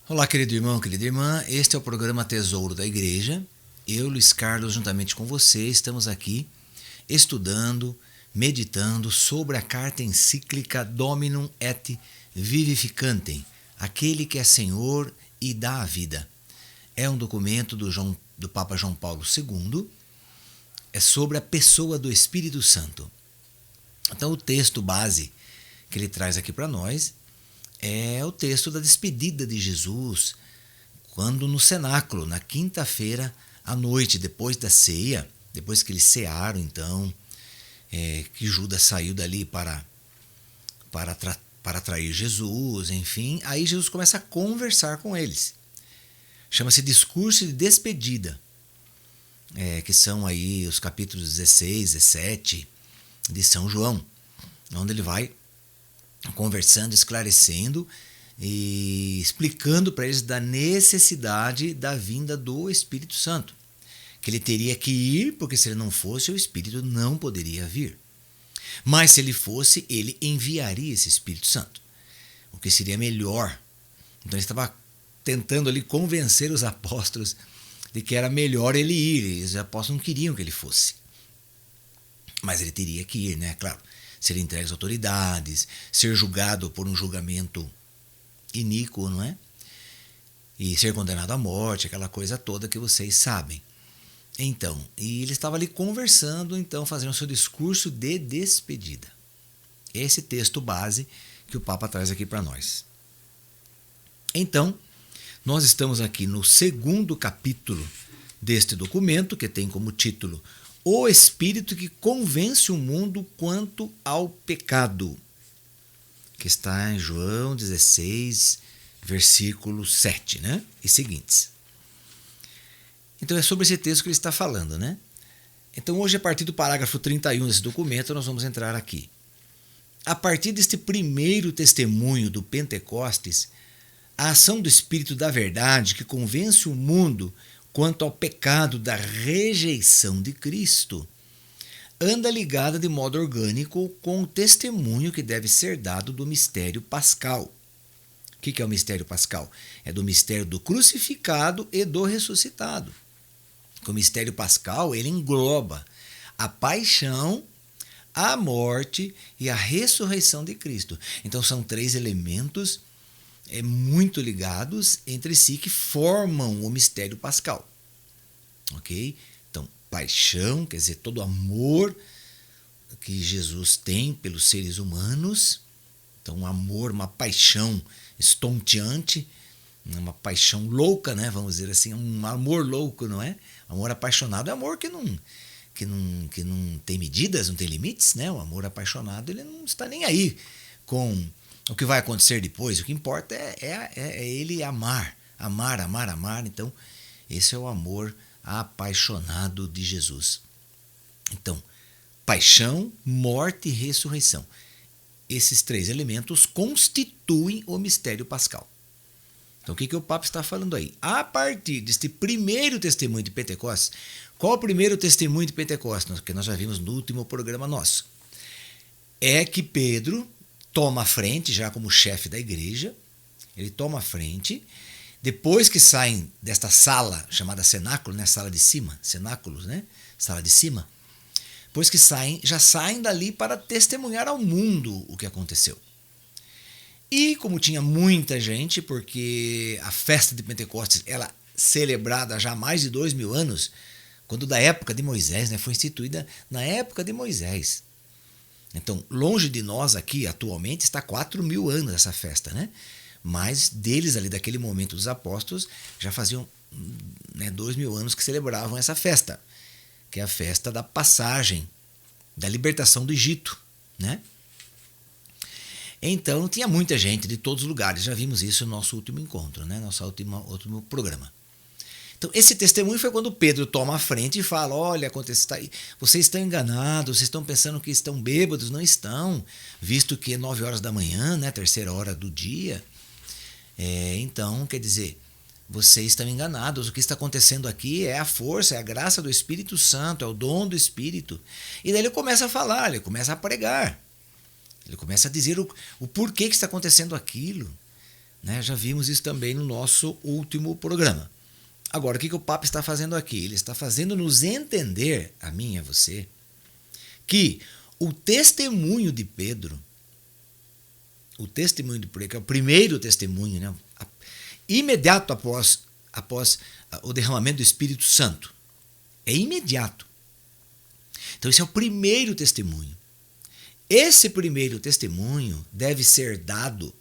Olá, querido irmão, querida irmã. Este é o programa Tesouro da Igreja. Eu, Luiz Carlos, juntamente com você, estamos aqui estudando, meditando sobre a carta encíclica Dominum et Vivificantem, aquele que é Senhor e dá a vida. É um documento do Papa João Paulo II, é sobre a pessoa do Espírito Santo. Então, o texto base que ele traz aqui para nós é o texto da despedida de Jesus, quando no cenáculo, na quinta-feira à noite, depois da ceia, depois que eles cearam, então, que Judas saiu dali para atrair Jesus, enfim, aí Jesus começa a conversar com eles. Chama-se discurso de despedida, que são aí os capítulos 16, 17 de São João, onde ele vai conversando, esclarecendo e explicando para eles da necessidade da vinda do Espírito Santo. Que ele teria que ir, porque se ele não fosse, o Espírito não poderia vir. Mas se ele fosse, ele enviaria esse Espírito Santo, o que seria melhor. Então ele estava tentando ali convencer os apóstolos de que era melhor ele ir. Os apóstolos não queriam que ele fosse. Mas ele teria que ir, né? Claro. Ser entregue às autoridades, ser julgado por um julgamento iníquo, não é? E ser condenado à morte, aquela coisa toda que vocês sabem. Então, e ele estava ali conversando, então, fazendo o seu discurso de despedida. Esse texto base que o Papa traz aqui para nós. Então, nós estamos aqui no segundo capítulo deste documento, que tem como título O Espírito que convence o mundo quanto ao pecado, que está em João 16, versículo 7, né? E seguintes. Então é sobre esse texto que ele está falando, né? Então hoje, a partir do parágrafo 31 desse documento, nós vamos entrar aqui. A partir deste primeiro testemunho do Pentecostes, a ação do Espírito da Verdade que convence o mundo quanto ao pecado da rejeição de Cristo, anda ligada de modo orgânico com o testemunho que deve ser dado do mistério pascal. O que é o mistério pascal? É do mistério do crucificado e do ressuscitado. O mistério pascal, ele engloba a paixão, a morte e a ressurreição de Cristo. Então são três elementos muito ligados entre si que formam o mistério pascal. Ok? Então, paixão, quer dizer, todo amor que Jesus tem pelos seres humanos. Então, um amor, uma paixão estonteante, uma paixão louca, né? Vamos dizer assim, um amor louco, não é? Amor apaixonado é amor que não tem medidas, não tem limites, né? O amor apaixonado, ele não está nem aí com o que vai acontecer depois. O que importa é ele amar. Então, esse é o amor apaixonado de Jesus. Então, paixão, morte e ressurreição. Esses três elementos constituem o mistério pascal. Então, o que o Papa está falando aí? A partir deste primeiro testemunho de Pentecostes, qual o primeiro testemunho de Pentecostes? Que nós já vimos no último programa nosso. É que Pedro toma a frente, já como chefe da igreja, ele toma a frente, depois que saem desta sala, chamada cenáculo, né? Sala de cima, cenáculos, né? Sala de cima. Depois que saem, já saem dali para testemunhar ao mundo o que aconteceu. E como tinha muita gente, porque a festa de Pentecostes, ela celebrada já há mais de 2000 anos, quando da época de Moisés, né? Foi instituída na época de Moisés. Então, longe de nós aqui, atualmente, está 4000 anos essa festa, né? Mas deles ali, daquele momento dos apóstolos, já faziam 2000 anos que celebravam essa festa, que é a festa da passagem, da libertação do Egito, né? Então, tinha muita gente de todos os lugares, já vimos isso no nosso último encontro, né? Nosso último programa. Então, esse testemunho foi quando Pedro toma a frente e fala: olha, vocês estão enganados, vocês estão pensando que estão bêbados, não estão, visto que é 9 horas da manhã, né, terceira hora do dia. Então, quer dizer, vocês estão enganados, o que está acontecendo aqui é a força, é a graça do Espírito Santo, é o dom do Espírito. E daí ele começa a falar, ele começa a pregar, ele começa a dizer o porquê que está acontecendo aquilo. né? Já vimos isso também no nosso último programa. Agora, o que o Papa está fazendo aqui? Ele está fazendo nos entender, a mim e a você, que o testemunho de Pedro, que é o primeiro testemunho, né? Imediato após o derramamento do Espírito Santo. É imediato. Então, esse é o primeiro testemunho. Esse primeiro testemunho deve ser dado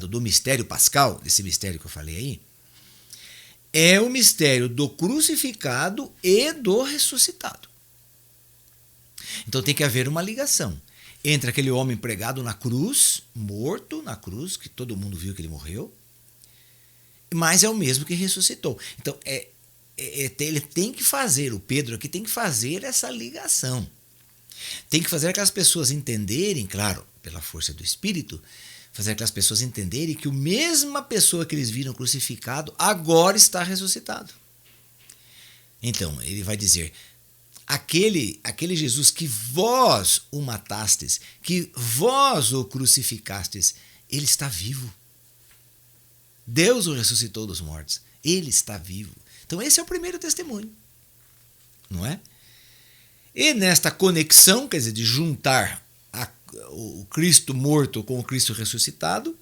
do mistério pascal, desse mistério que eu falei aí, é o mistério do crucificado e do ressuscitado. Então tem que haver uma ligação entre aquele homem pregado na cruz, morto na cruz, que todo mundo viu que ele morreu, mas é o mesmo que ressuscitou. Então ele tem que fazer, o Pedro aqui tem que fazer essa ligação. Tem que fazer aquelas pessoas entenderem, claro, pela força do Espírito, fazer aquelas pessoas entenderem que a mesma pessoa que eles viram crucificado agora está ressuscitado. Então, ele vai dizer, aquele Jesus que vós o matastes, que vós o crucificastes, ele está vivo. Deus o ressuscitou dos mortos. Ele está vivo. Então, esse é o primeiro testemunho. Não é? E nesta conexão, quer dizer, de juntar o Cristo morto com o Cristo ressuscitado,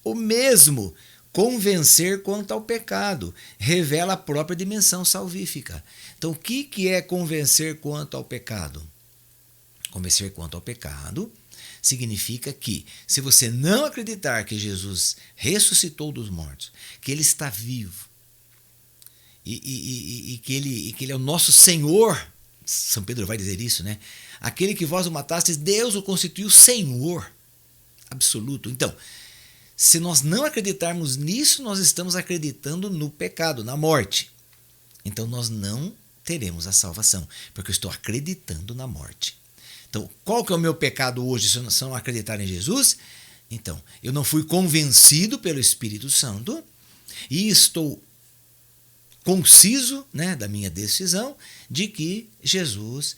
o mesmo convencer quanto ao pecado revela a própria dimensão salvífica. Então, o que é convencer quanto ao pecado? Convencer quanto ao pecado significa que, se você não acreditar que Jesus ressuscitou dos mortos, que ele está vivo e que ele é o nosso Senhor, São Pedro vai dizer isso, né? Aquele que vós o matastes, Deus o constituiu Senhor absoluto. Então, se nós não acreditarmos nisso, nós estamos acreditando no pecado, na morte. Então, nós não teremos a salvação, porque eu estou acreditando na morte. Então, qual que é o meu pecado hoje se eu não acreditar em Jesus? Então, eu não fui convencido pelo Espírito Santo e estou conciso, né, da minha decisão de que Jesus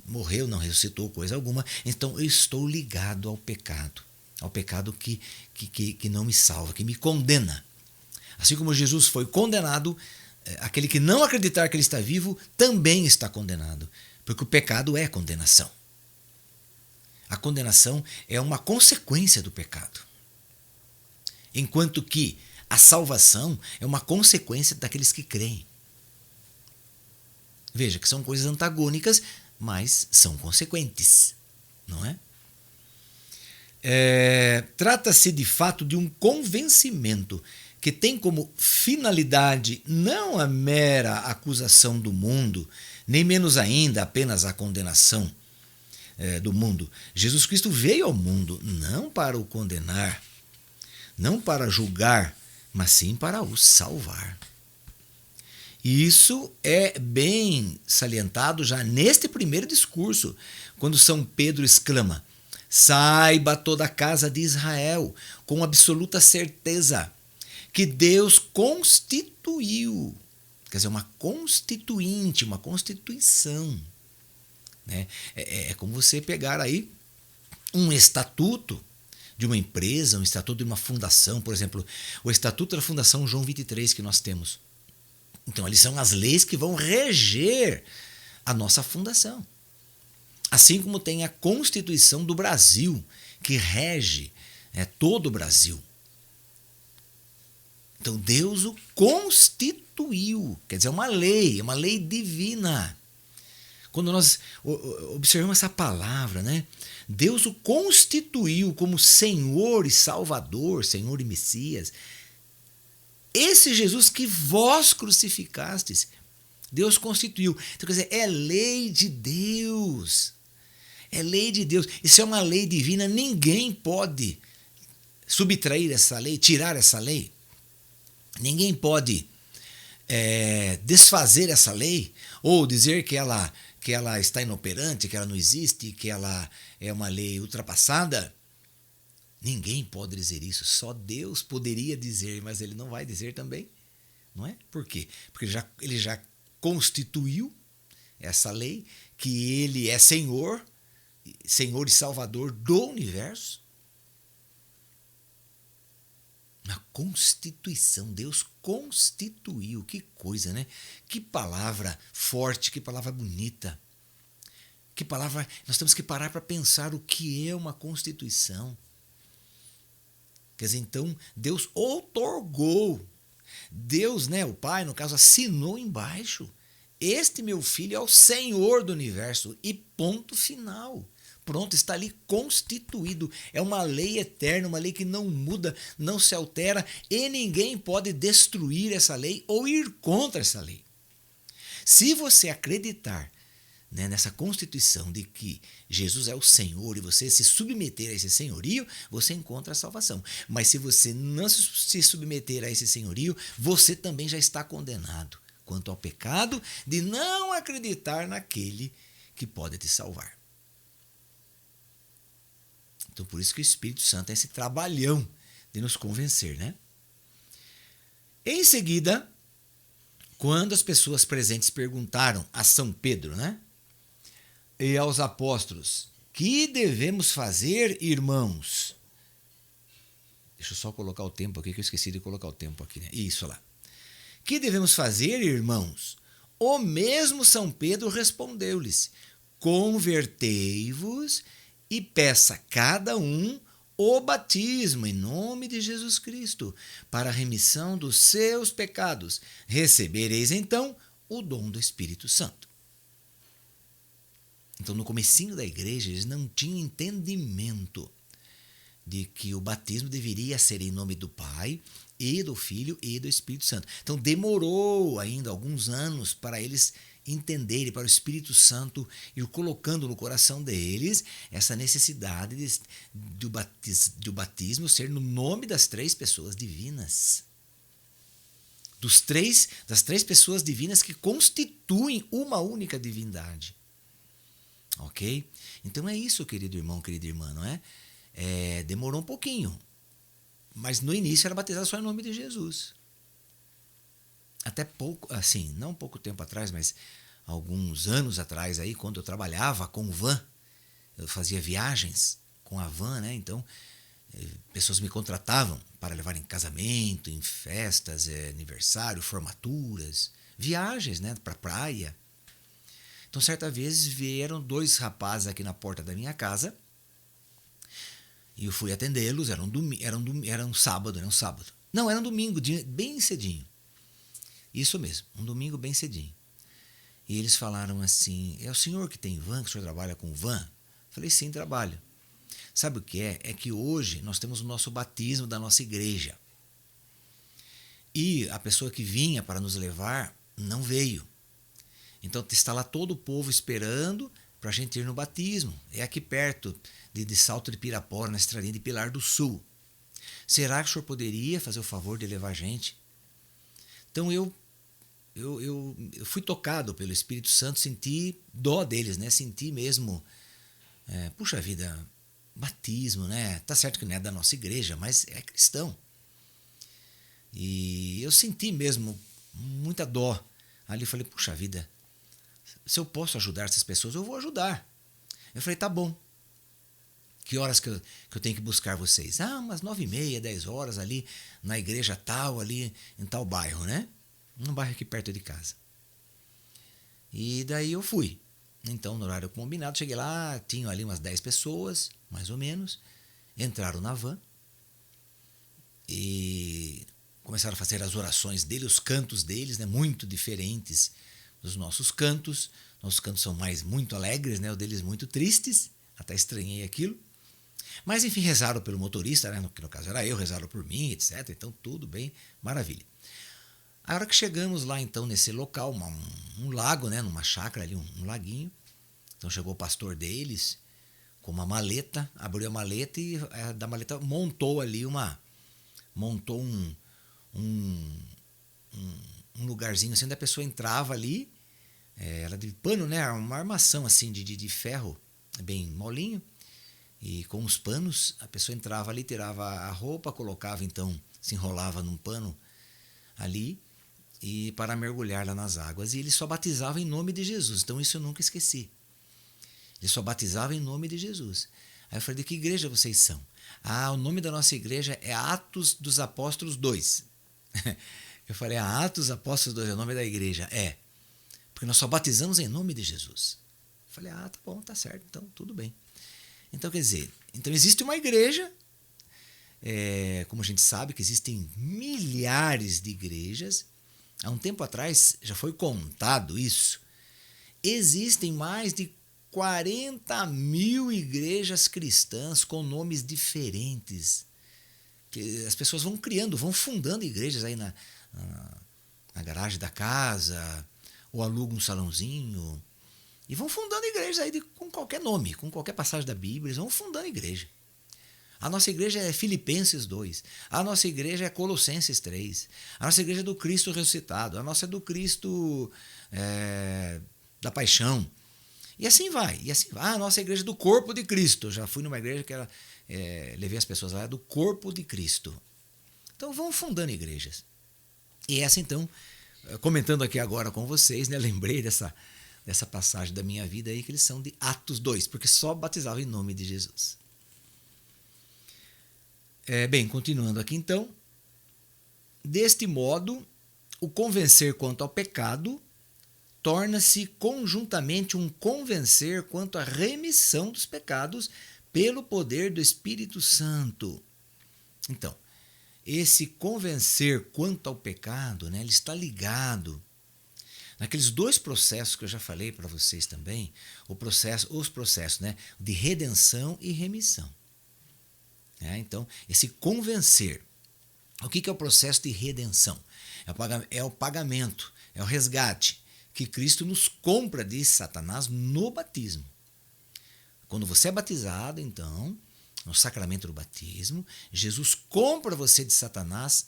morreu, não ressuscitou coisa alguma. Então eu estou ligado ao pecado que não me salva, que me condena. Assim como Jesus foi condenado, aquele que não acreditar que ele está vivo também está condenado, porque o pecado é condenação. A condenação é uma consequência do pecado, enquanto que a salvação é uma consequência daqueles que creem. Veja que são coisas antagônicas, mas são consequentes, não é? Trata-se de fato de um convencimento que tem como finalidade não a mera acusação do mundo, nem menos ainda apenas a condenação do mundo. Jesus Cristo veio ao mundo não para o condenar, não para julgar, mas sim para o salvar. E isso é bem salientado já neste primeiro discurso, quando São Pedro exclama: saiba toda a casa de Israel, com absoluta certeza, que Deus constituiu, quer dizer, uma constituinte, uma constituição. Né? É como você pegar aí um estatuto de uma empresa, um estatuto de uma fundação, por exemplo, o estatuto da Fundação João 23 que nós temos. Então, ali são as leis que vão reger a nossa fundação. Assim como tem a Constituição do Brasil, que rege todo o Brasil. Então, Deus o constituiu, quer dizer, é uma lei divina. Quando nós observamos essa palavra, né? Deus o constituiu como Senhor e Salvador, Senhor e Messias. Esse Jesus que vós crucificastes, Deus constituiu. Então, quer dizer, é lei de Deus. É lei de Deus. Isso é uma lei divina. Ninguém pode subtrair essa lei, tirar essa lei. Ninguém pode desfazer essa lei ou dizer que ela está inoperante, que ela não existe, que ela é uma lei ultrapassada. Ninguém pode dizer isso, só Deus poderia dizer, mas ele não vai dizer também, não é? Por quê? Porque ele já constituiu essa lei, que ele é Senhor e Salvador do universo. Na constituição, Deus constituiu, que coisa, né? Que palavra forte, que palavra bonita. Que palavra, nós temos que parar para pensar o que é uma constituição. Quer dizer, então, Deus outorgou. Deus, né, o Pai, no caso, assinou embaixo. Este meu filho é o Senhor do universo e ponto final. Pronto, está ali constituído. É uma lei eterna, uma lei que não muda, não se altera e ninguém pode destruir essa lei ou ir contra essa lei. Se você acreditar, né, nessa constituição de que Jesus é o Senhor e você se submeter a esse senhorio, você encontra a salvação. Mas se você não se submeter a esse senhorio, você também já está condenado quanto ao pecado de não acreditar naquele que pode te salvar. Então, por isso que o Espírito Santo é esse trabalhão de nos convencer, né? Em seguida, quando as pessoas presentes perguntaram a São Pedro, né? E aos apóstolos, que devemos fazer, irmãos? Deixa eu só colocar o tempo aqui, que eu esqueci de colocar o tempo aqui, né? Isso lá. Que devemos fazer, irmãos? O mesmo São Pedro respondeu-lhes, convertei-vos e peça cada um o batismo em nome de Jesus Cristo para a remissão dos seus pecados. Recebereis então o dom do Espírito Santo. Então, no comecinho da igreja, eles não tinham entendimento de que o batismo deveria ser em nome do Pai e do Filho e do Espírito Santo. Então, demorou ainda alguns anos para eles entenderem, para o Espírito Santo ir colocando no coração deles essa necessidade do batismo ser no nome das três pessoas divinas. Das três pessoas divinas que constituem uma única divindade. Ok? Então é isso, querido irmão, querida irmã, não é? Demorou um pouquinho, mas no início era batizado só em nome de Jesus. Até pouco, assim, não pouco tempo atrás, mas alguns anos atrás aí, quando eu trabalhava com van, eu fazia viagens com a van, né? Então, pessoas me contratavam para levar em casamento, em festas, aniversário, formaturas, viagens, né, para praia. Então, certa vez vieram dois rapazes aqui na porta da minha casa e eu fui atendê-los. Era um sábado. Não, era um domingo, bem cedinho. Isso mesmo, um domingo bem cedinho. E eles falaram assim, é o senhor que tem van, que o senhor trabalha com van? Falei, sim, trabalho. Sabe o que é? É que hoje nós temos o nosso batismo da nossa igreja. E a pessoa que vinha para nos levar não veio. Então está lá todo o povo esperando para a gente ir no batismo. É aqui perto de Salto de Pirapora, na estradinha de Pilar do Sul. Será que o senhor poderia fazer o favor de levar a gente? Então eu fui tocado pelo Espírito Santo, senti dó deles, né? Senti mesmo, puxa vida, batismo, né? Tá certo que não é da nossa igreja, mas é cristão. E eu senti mesmo muita dó. Ali falei, puxa vida, se eu posso ajudar essas pessoas, eu vou ajudar. Eu falei, tá bom. Que horas que eu tenho que buscar vocês? Umas 9h30, 10 horas ali na igreja tal, ali em tal bairro, né? Um bairro aqui perto de casa. E daí eu fui. Então, no horário combinado, cheguei lá, tinham ali umas 10 pessoas, mais ou menos. Entraram na van e começaram a fazer as orações deles, os cantos deles, né? Muito diferentes dos nossos cantos. Nossos cantos são muito alegres, né? O deles muito tristes. Até estranhei aquilo. Mas, enfim, rezaram pelo motorista, né? Que no caso era eu, rezaram por mim, etc. Então, tudo bem, maravilha. A hora que chegamos lá, então, nesse local, um lago, né? Numa chácara ali, um laguinho. Então, chegou o pastor deles com uma maleta, abriu a maleta e da maleta montou ali montou um lugarzinho assim, onde a pessoa entrava ali, era de pano, né? Uma armação assim de ferro, bem molinho. E com os panos, a pessoa entrava ali, tirava a roupa, colocava então, se enrolava num pano ali e para mergulhar lá nas águas. E ele só batizava em nome de Jesus. Então isso eu nunca esqueci. Ele só batizava em nome de Jesus. Aí eu falei, de que igreja vocês são? Ah, o nome da nossa igreja é Atos dos Apóstolos 2. Eu falei, Atos dos Apóstolos 2 é o nome da igreja. É, porque nós só batizamos em nome de Jesus. Eu falei, tá bom, tá certo, então tudo bem. Então, quer dizer, então existe uma igreja, como a gente sabe que existem milhares de igrejas. Há um tempo atrás já foi contado isso. Existem mais de 40 mil igrejas cristãs com nomes diferentes. Que as pessoas vão criando, vão fundando igrejas aí na garagem da casa, ou alugam um salãozinho, e vão fundando igrejas aí com qualquer nome, com qualquer passagem da Bíblia, eles vão fundando igreja. A nossa igreja é Filipenses 2, a nossa igreja é Colossenses 3, a nossa igreja é do Cristo ressuscitado, a nossa é do Cristo da Paixão. E assim vai, a nossa igreja é do corpo de Cristo. Eu já fui numa igreja que era, levei as pessoas lá, do corpo de Cristo. Então vão fundando igrejas. E essa então, comentando aqui agora com vocês, né, lembrei dessa passagem da minha vida aí, que eles são de Atos 2, porque só batizavam em nome de Jesus. Bem, continuando aqui então, deste modo, o convencer quanto ao pecado torna-se conjuntamente um convencer quanto à remissão dos pecados pelo poder do Espírito Santo. Então, esse convencer quanto ao pecado, né, ele está ligado naqueles dois processos que eu já falei para vocês também, os processos, né, de redenção e remissão. Então, esse convencer. O que é o processo de redenção? É o pagamento, é o resgate que Cristo nos compra de Satanás no batismo. Quando você é batizado, então, no sacramento do batismo, Jesus compra você de Satanás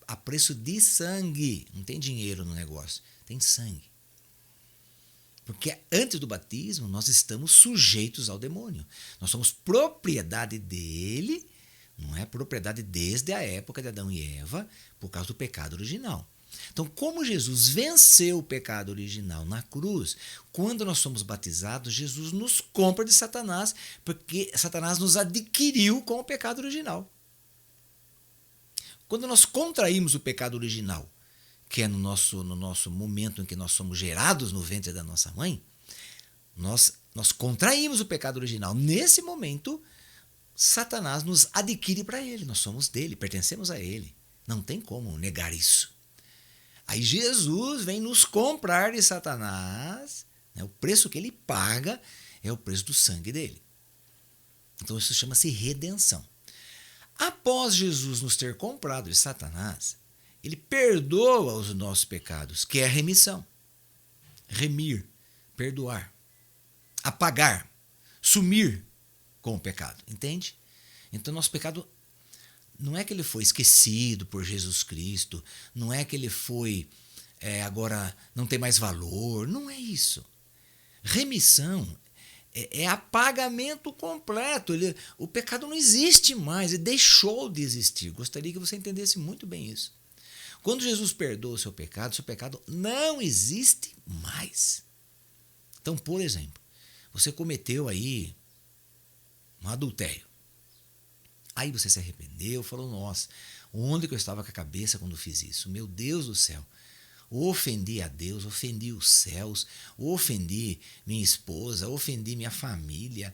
a preço de sangue. Não tem dinheiro no negócio, tem sangue. Porque antes do batismo, nós estamos sujeitos ao demônio. Nós somos propriedade dele, não é propriedade desde a época de Adão e Eva, por causa do pecado original. Então, como Jesus venceu o pecado original na cruz, quando nós somos batizados, Jesus nos compra de Satanás, porque Satanás nos adquiriu com o pecado original. Quando nós contraímos o pecado original, que é no nosso momento em que nós somos gerados no ventre da nossa mãe, nós contraímos o pecado original. Nesse momento, Satanás nos adquire para ele, nós somos dele, pertencemos a ele. Não tem como negar isso. Aí Jesus vem nos comprar de Satanás, né? O preço que ele paga é o preço do sangue dele. Então isso chama-se redenção. Após Jesus nos ter comprado de Satanás, ele perdoa os nossos pecados, que é a remissão. Remir, perdoar, apagar, sumir com o pecado, entende? Então nosso pecado não é que ele foi esquecido por Jesus Cristo, não é que ele foi, agora não tem mais valor, não é isso. Remissão é apagamento completo, o pecado não existe mais, ele deixou de existir. Gostaria que você entendesse muito bem isso. Quando Jesus perdoa o seu pecado não existe mais. Então, por exemplo, você cometeu aí um adultério. Aí você se arrependeu, falou, nossa, onde que eu estava com a cabeça quando fiz isso? Meu Deus do céu, ofendi a Deus, ofendi os céus, ofendi minha esposa, ofendi minha família,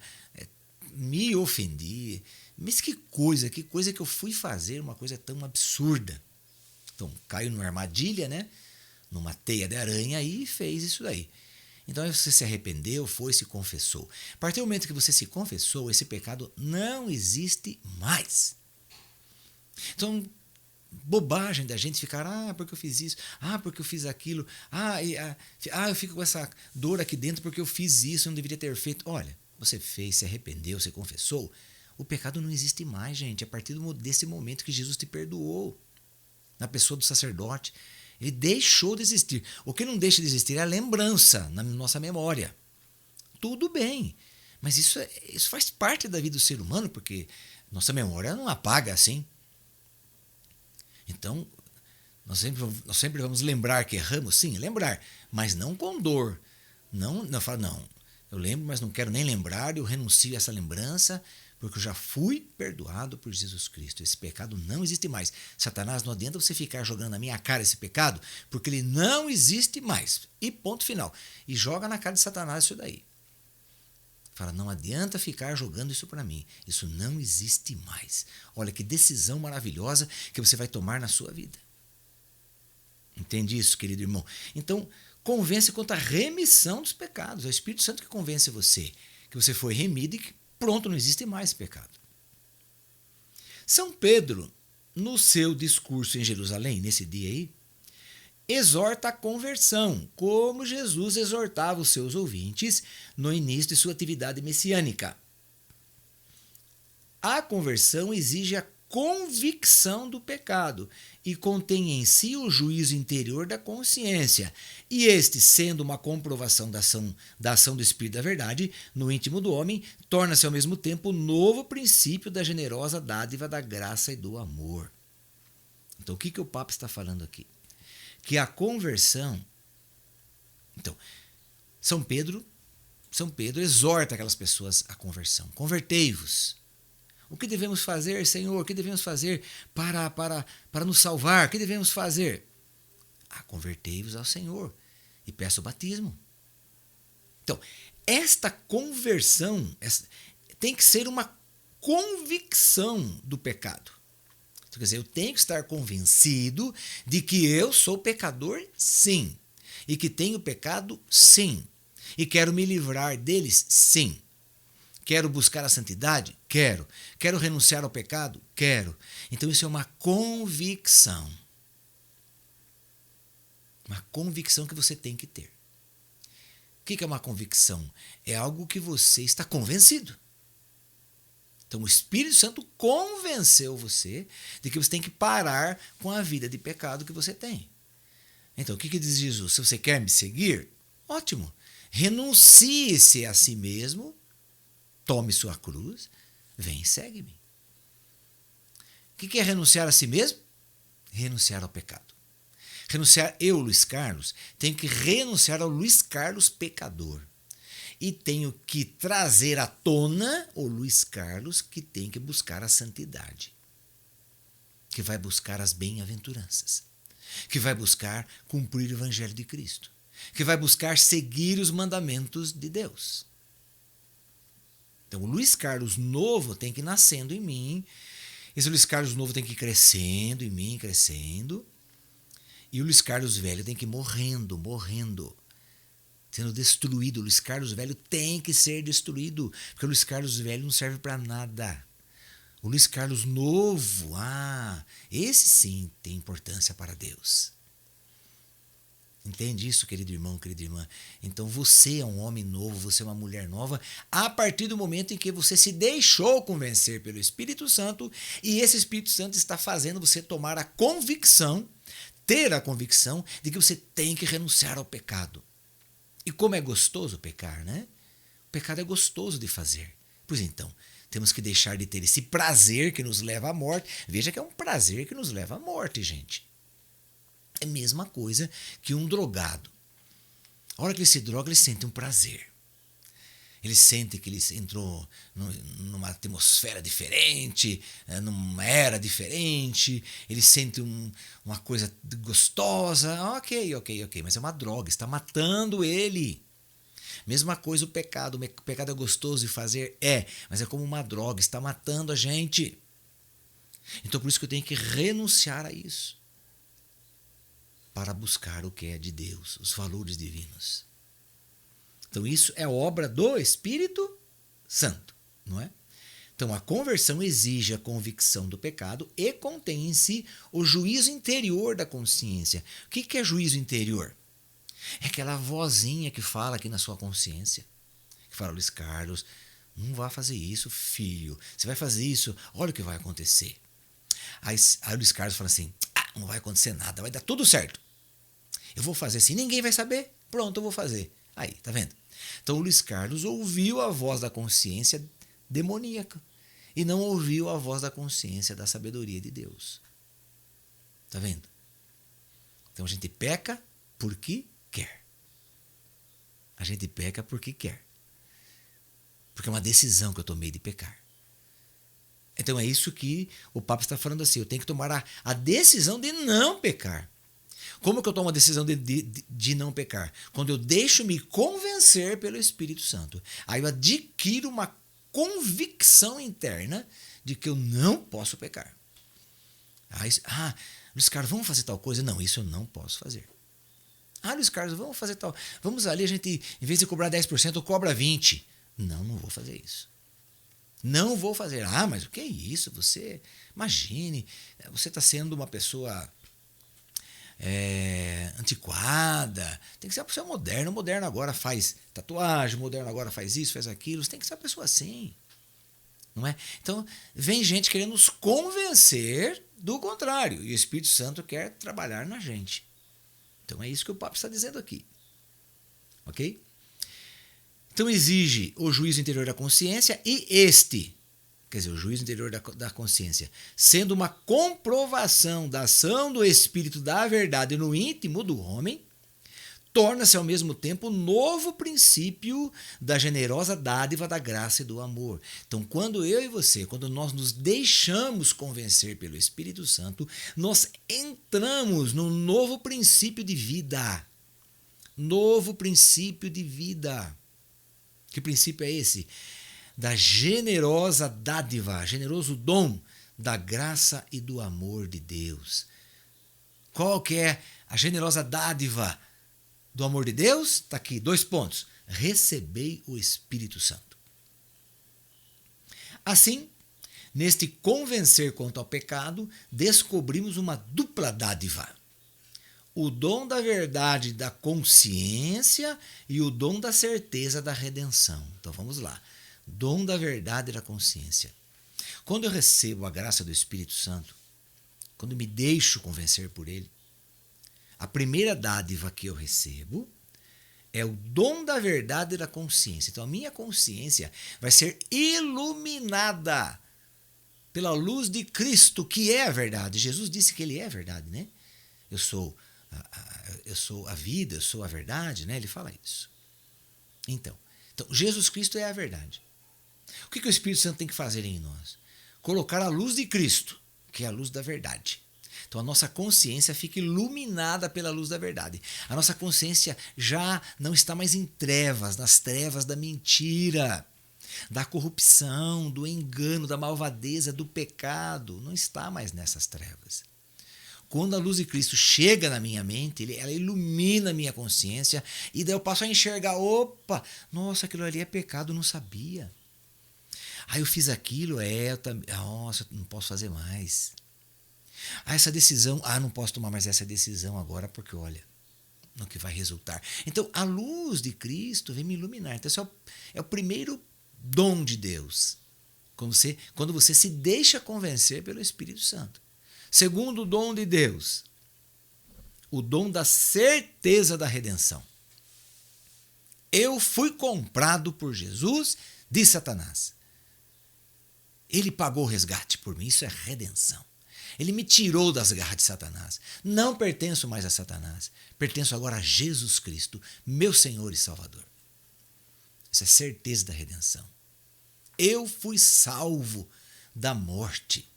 me ofendi. Mas que coisa que eu fui fazer, uma coisa tão absurda. Então, caiu numa armadilha, né? Numa teia de aranha e fez isso daí. Então você se arrependeu, se confessou. A partir do momento que você se confessou, esse pecado não existe mais. Então, bobagem da gente ficar, porque eu fiz isso, porque eu fiz aquilo, eu fico com essa dor aqui dentro porque eu fiz isso, eu não deveria ter feito. Olha, você fez, se arrependeu, se confessou, o pecado não existe mais, gente, a partir desse momento que Jesus te perdoou, na pessoa do sacerdote. Ele deixou de existir. O que não deixa de existir é a lembrança na nossa memória. Tudo bem, mas isso faz parte da vida do ser humano, porque nossa memória não apaga assim. Então, nós sempre vamos lembrar que erramos, sim, lembrar, mas não com dor. Não, eu lembro, mas não quero nem lembrar, eu renuncio a essa lembrança, Porque eu já fui perdoado por Jesus Cristo. Esse pecado não existe mais. Satanás, não adianta você ficar jogando na minha cara esse pecado, porque ele não existe mais. E ponto final. E joga na cara de Satanás isso daí. Fala, não adianta ficar jogando isso para mim. Isso não existe mais. Olha que decisão maravilhosa que você vai tomar na sua vida. Entende isso, querido irmão? Então, convence quanto à remissão dos pecados. É o Espírito Santo que convence você que você foi remido e que pronto, não existe mais pecado. São Pedro, no seu discurso em Jerusalém, nesse dia aí, exorta a conversão, como Jesus exortava os seus ouvintes no início de sua atividade messiânica. A conversão exige a convicção do pecado e contém em si o juízo interior da consciência, e este, sendo uma comprovação da ação do Espírito da Verdade no íntimo do homem, torna-se ao mesmo tempo o novo princípio da generosa dádiva da graça e do amor. Então, o que o Papa está falando aqui? Que a conversão... Então, São Pedro exorta aquelas pessoas à conversão. Convertei-vos. O que devemos fazer, Senhor? O que devemos fazer para nos salvar? O que devemos fazer? Convertei-vos ao Senhor e peço o batismo. Então, esta conversão tem que ser uma convicção do pecado. Quer dizer, eu tenho que estar convencido de que eu sou pecador, sim. E que tenho pecado, sim. E quero me livrar deles, sim. Quero buscar a santidade? Quero. Quero renunciar ao pecado? Quero. Então isso é uma convicção. Uma convicção que você tem que ter. O que é uma convicção? É algo que você está convencido. Então o Espírito Santo convenceu você de que você tem que parar com a vida de pecado que você tem. Então o que diz Jesus? Se você quer me seguir, ótimo. Renuncie-se a si mesmo, tome sua cruz, vem e segue-me. O que é renunciar a si mesmo? Renunciar ao pecado. Renunciar, eu, Luiz Carlos, tenho que renunciar ao Luiz Carlos pecador. E tenho que trazer à tona o Luiz Carlos que tem que buscar a santidade. Que vai buscar as bem-aventuranças. Que vai buscar cumprir o Evangelho de Cristo. Que vai buscar seguir os mandamentos de Deus. Então o Luiz Carlos novo tem que ir nascendo em mim. Esse Luiz Carlos novo tem que ir crescendo em mim, crescendo. E o Luiz Carlos velho tem que ir morrendo, sendo destruído. O Luiz Carlos velho tem que ser destruído, porque o Luiz Carlos velho não serve para nada. O Luiz Carlos novo, esse sim tem importância para Deus. Entende isso, querido irmão, querida irmã? Então você é um homem novo, você é uma mulher nova, a partir do momento em que você se deixou convencer pelo Espírito Santo, e esse Espírito Santo está fazendo você tomar a convicção, ter a convicção de que você tem que renunciar ao pecado. E como é gostoso pecar, né? O pecado é gostoso de fazer. Pois então, temos que deixar de ter esse prazer que nos leva à morte. Veja que é um prazer que nos leva à morte, gente. É a mesma coisa que um drogado. A hora que ele se droga, ele sente um prazer. Ele sente que ele entrou numa atmosfera diferente, numa era diferente. Ele sente uma coisa gostosa. Ok. Mas é uma droga, está matando ele. Mesma coisa o pecado. O pecado é gostoso de fazer? Mas é como uma droga, está matando a gente. Então por isso que eu tenho que renunciar a isso. Para buscar o que é de Deus, os valores divinos. Então isso é obra do Espírito Santo, não é? Então a conversão exige a convicção do pecado e contém em si o juízo interior da consciência. O que é juízo interior? É aquela vozinha que fala aqui na sua consciência, que fala, Luiz Carlos, não vá fazer isso, filho. Você vai fazer isso, olha o que vai acontecer. Aí o Luiz Carlos fala assim, não vai acontecer nada, vai dar tudo certo. Eu vou fazer assim, ninguém vai saber, pronto, eu vou fazer. Aí, tá vendo? Então o Luiz Carlos ouviu a voz da consciência demoníaca e não ouviu a voz da consciência da sabedoria de Deus. Tá vendo? Então a gente peca porque quer. A gente peca porque quer. Porque é uma decisão que eu tomei de pecar. Então é isso que o Papa está falando assim, eu tenho que tomar a decisão de não pecar. Como que eu tomo a decisão de não pecar? Quando eu deixo me convencer pelo Espírito Santo. Aí eu adquiro uma convicção interna de que eu não posso pecar. Luiz Carlos, vamos fazer tal coisa? Não, isso eu não posso fazer. Luiz Carlos, vamos fazer tal. Vamos ali, a gente, em vez de cobrar 10%, cobra 20%. Não vou fazer isso. Não vou fazer. Mas o que é isso? Você, imagine, você está sendo uma pessoa antiquada. Tem que ser uma pessoa moderna. O moderno agora faz tatuagem, o moderno agora faz isso, faz aquilo. Você tem que ser uma pessoa assim. Não é? Então, vem gente querendo nos convencer do contrário. E o Espírito Santo quer trabalhar na gente. Então, é isso que o Papa está dizendo aqui. Ok? Então, exige o juízo interior da consciência e quer dizer, o juízo interior da consciência, sendo uma comprovação da ação do Espírito da verdade no íntimo do homem, torna-se ao mesmo tempo novo princípio da generosa dádiva da graça e do amor. Então, quando eu e você, quando nós nos deixamos convencer pelo Espírito Santo, nós entramos num novo princípio de vida. Novo princípio de vida. Que princípio é esse? Da generosa dádiva, generoso dom da graça e do amor de Deus. Qual que é a generosa dádiva do amor de Deus? Está aqui, 2 pontos. Recebei o Espírito Santo. Assim, neste convencer quanto ao pecado, descobrimos uma dupla dádiva. O dom da verdade da consciência e o dom da certeza da redenção. Então vamos lá. Dom da verdade da consciência. Quando eu recebo a graça do Espírito Santo, quando me deixo convencer por ele, a primeira dádiva que eu recebo é o dom da verdade da consciência. Então a minha consciência vai ser iluminada pela luz de Cristo, que é a verdade. Jesus disse que ele é a verdade, né? Eu sou a vida, eu sou a verdade, né? Ele fala isso. Então, Jesus Cristo é a verdade. O que o Espírito Santo tem que fazer em nós? Colocar a luz de Cristo, que é a luz da verdade. Então a nossa consciência fica iluminada pela luz da verdade. A nossa consciência já não está mais em trevas, nas trevas da mentira, da corrupção, do engano, da malvadeza, do pecado. Não está mais nessas trevas. Quando a luz de Cristo chega na minha mente, ela ilumina a minha consciência e daí eu passo a enxergar, nossa, aquilo ali é pecado, não sabia. Eu fiz aquilo, nossa, não posso fazer mais. Essa decisão, não posso tomar mais essa decisão agora porque olha, no que vai resultar. Então, a luz de Cristo vem me iluminar. Então, esse é o primeiro dom de Deus, quando você se deixa convencer pelo Espírito Santo. Segundo dom de Deus, o dom da certeza da redenção. Eu fui comprado por Jesus de Satanás. Ele pagou o resgate por mim, isso é redenção. Ele me tirou das garras de Satanás. Não pertenço mais a Satanás. Pertenço agora a Jesus Cristo, meu Senhor e Salvador. Isso é certeza da redenção. Eu fui salvo da morte.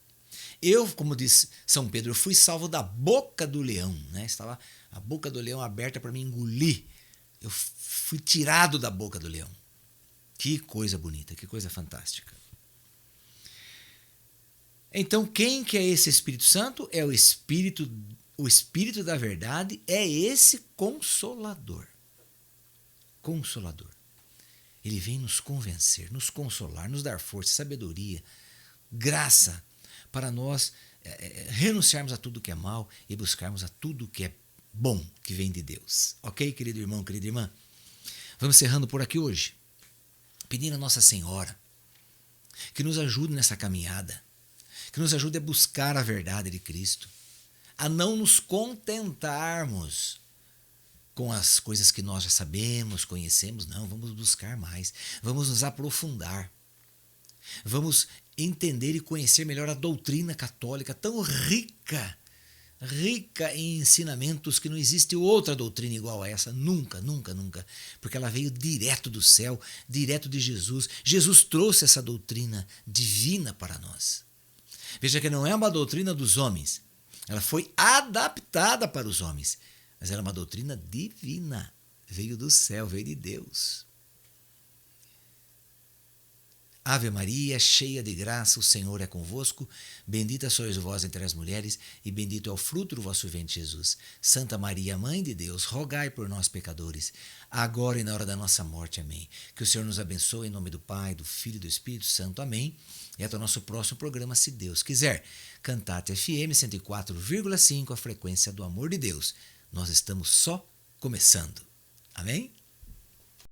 Eu, como diz São Pedro, eu fui salvo da boca do leão. Né? Estava a boca do leão aberta para me engolir. Eu fui tirado da boca do leão. Que coisa bonita, que coisa fantástica. Então, quem que é esse Espírito Santo? É o Espírito da verdade, é esse Consolador. Consolador. Ele vem nos convencer, nos consolar, nos dar força, sabedoria, graça, para nós renunciarmos a tudo que é mal e buscarmos a tudo que é bom, que vem de Deus. Ok, querido irmão, querida irmã? Vamos encerrando por aqui hoje, pedindo a Nossa Senhora que nos ajude nessa caminhada, que nos ajude a buscar a verdade de Cristo, a não nos contentarmos com as coisas que nós já sabemos, conhecemos. Não, vamos buscar mais, vamos nos aprofundar, vamos entender e conhecer melhor a doutrina católica, tão rica em ensinamentos que não existe outra doutrina igual a essa, nunca, nunca, nunca, porque ela veio direto do céu, direto de Jesus. Jesus trouxe essa doutrina divina para nós. Veja que não é uma doutrina dos homens. Ela foi adaptada para os homens. Mas ela é uma doutrina divina. Veio do céu, veio de Deus. Ave Maria, cheia de graça, o Senhor é convosco. Bendita sois vós entre as mulheres, e bendito é o fruto do vosso ventre, Jesus. Santa Maria, Mãe de Deus, rogai por nós, pecadores, agora e na hora da nossa morte. Amém. Que o Senhor nos abençoe em nome do Pai, do Filho e do Espírito Santo. Amém. E até o nosso próximo programa, se Deus quiser. Cantate FM 104,5, a frequência do amor de Deus. Nós estamos só começando. Amém?